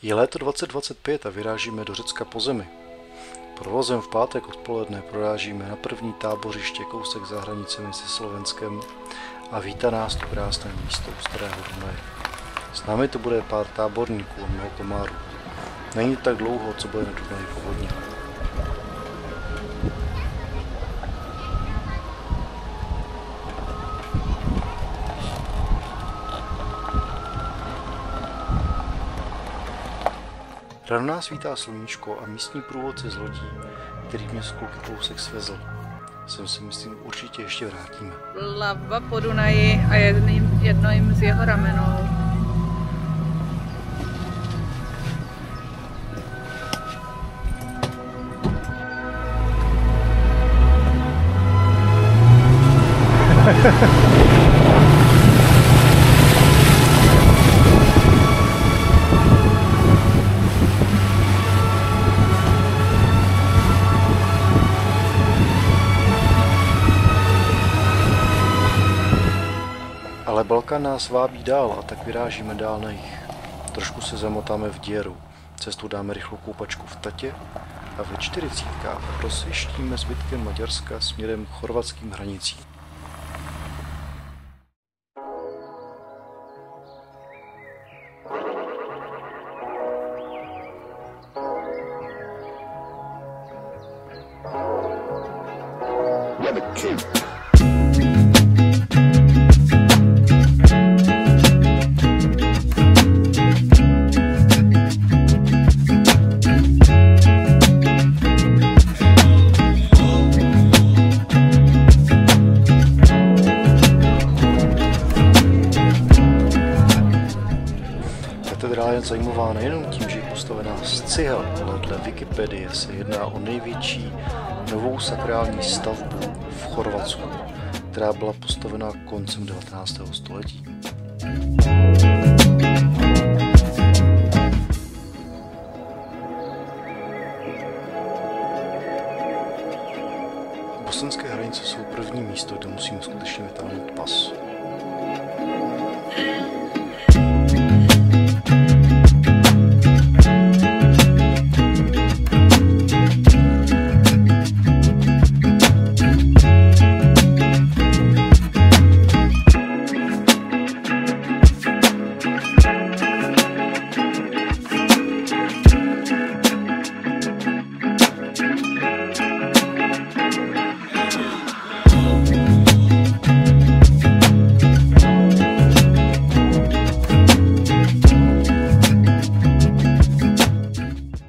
Je léto 2025 a vyrážíme do Řecka po zemi. Provozem v pátek odpoledne prorážíme na první tábořiště kousek za hranicemi se Slovenskem a vítá nás to krásné místo u Starého Dunaje. S námi to bude pár táborníků a mnoho komárů. Není to tak dlouho, co bude na Dunaji povodně. Ráno nás vítá sluníčko a místní průvodce z lodí, který mě z kluky kousek svezl. Sem si myslím určitě ještě vrátíme. Plavba po Dunaji a jedním z jeho ramenou. Ale Balkán nás vábí dál a tak vyrážíme dál na jih. Trošku se zamotáme v Děru, cestu dáme rychlou koupačku v Tatě a ve 40 prosvištíme zbytkem Maďarska směrem k chorvatským hranicím. Katedrála je zajímavá nejenom tím, že je postavená z cihel, ale dle Wikipedie se jedná o největší novou sakrální stavbu v Chorvatsku, která byla postavena koncem 19. století. Bosenské hranice jsou první místo, kde musím skutečně vytáhnout pas.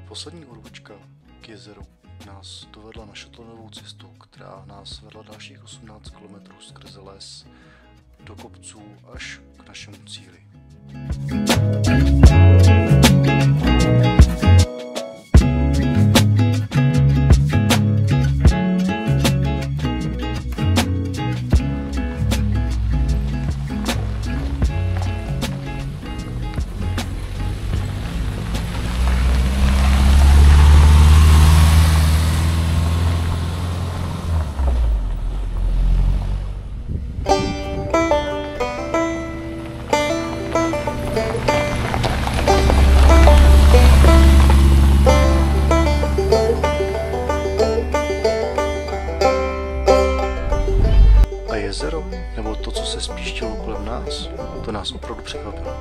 Poslední urvačka k jezeru nás dovedla na šotlenovou cestu, která nás vedla dalších 18 km skrze les do kopců až k našemu cíli. Jezero, nebo to, co se spíštilo kolem nás, to nás opravdu překvapilo.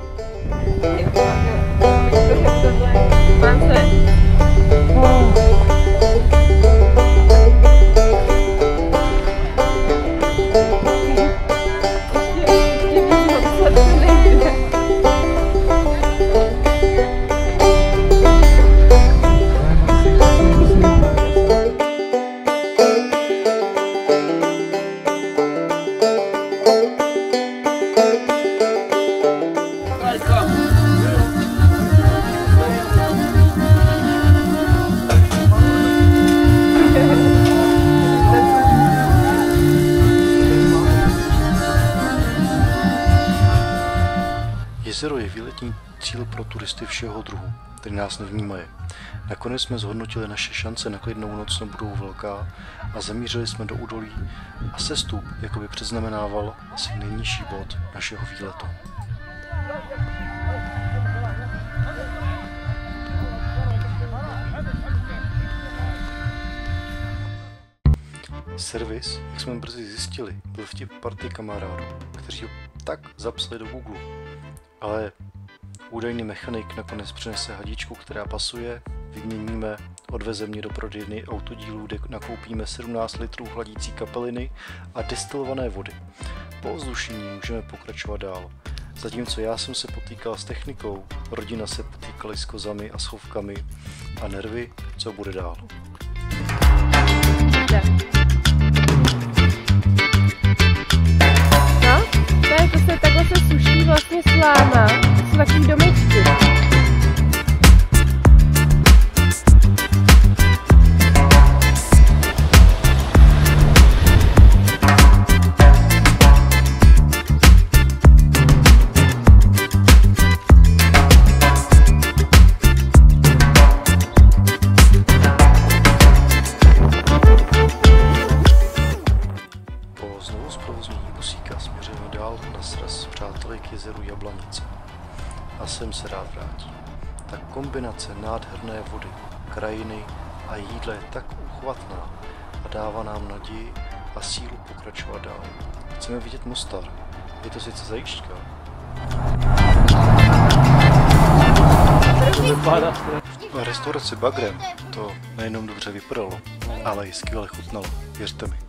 Jezero je výletní cíl pro turisty všeho druhu, který nás nevnímají. Nakonec jsme zhodnotili naše šance na klidnou noc nebudou velká a zamířili jsme do údolí a sestup jakoby předznamenával asi nejnižší bod našeho výletu. Servis, jak jsme brzy zjistili, byl vtip party kamarádů, kteří ho tak zapsali do Google. Ale údajný mechanik nakonec přinese hadičku, která pasuje, vyměníme, odveze mě do prodejny autodílů, kde nakoupíme 17 litrů chladící kapeliny a destilované vody. Po ozdušení můžeme pokračovat dál. Zatímco já jsem se potýkal s technikou, rodina se potýkaly s kozami a schovkami a nervy, co bude dál. No, takhle se suší vlastně sláma, jsou takový domečky. Na sraz s přáteli k jezeru Jablanice. A sem se rád vrátí. Ta kombinace nádherné vody, krajiny a jídla je tak uchvatná a dává nám naději a sílu pokračovat dál. Chceme vidět Mostar. Je to sice zajížďka. A restaurace Bagrem to nejenom dobře vypadalo, ale i skvěle chutnalo. Věřte mi.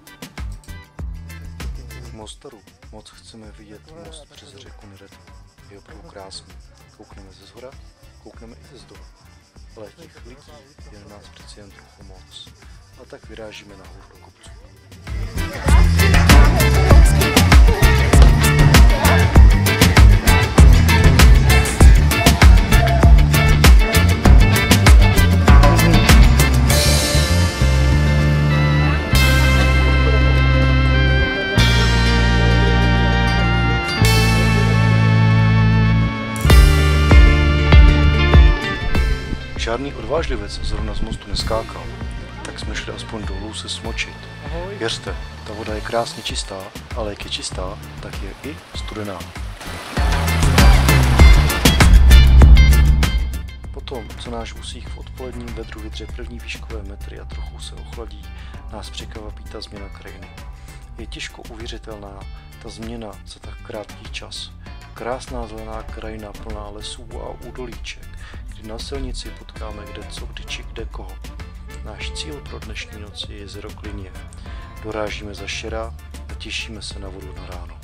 V Mostaru moc chceme vidět most přes řeku Neretvu. Je opravdu krásný. Koukneme ze zhora, koukneme i ze zdola. Ale těch lidí je na nás přeci jen trochu moc. A tak vyrážíme nahoru do kopců. Žádný odvážlivec zrovna z mostu neskákal, tak jsme šli aspoň dolů se smočit. Věřte, ta voda je krásně čistá, ale jak je čistá, tak je i studená. Potom, co náš vůsík v odpoledním vedru vydře první výškové metry a trochu se ochladí, nás překvapí ta změna krajiny. Je těžko uvěřitelná ta změna za tak krátký čas. Krásná zelená krajina plná lesů a údolíček, kdy na silnici potkáme kde co, kdy či kde koho. Náš cíl pro dnešní noc je jezero Klině. Dorážíme za Šera a těšíme se na vodu na ráno.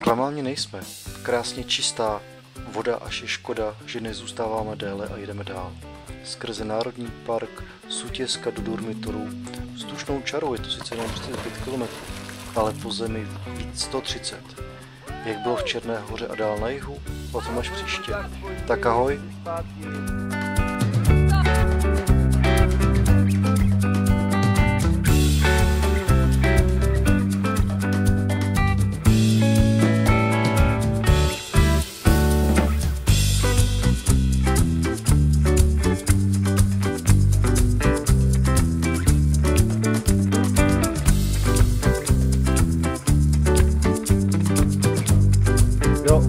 Klamálně nejsme. Krásně čistá voda, až je škoda, že nezůstáváme déle a jedeme dál. Skrze Národní park Sutěska do dormitorů. Vzdušnou čarou je to sice jenom 35 km, ale po zemi víc 130. Jak bylo v Černé Hoře a dál na jihu, o tom až příště. Tak ahoj. Jo.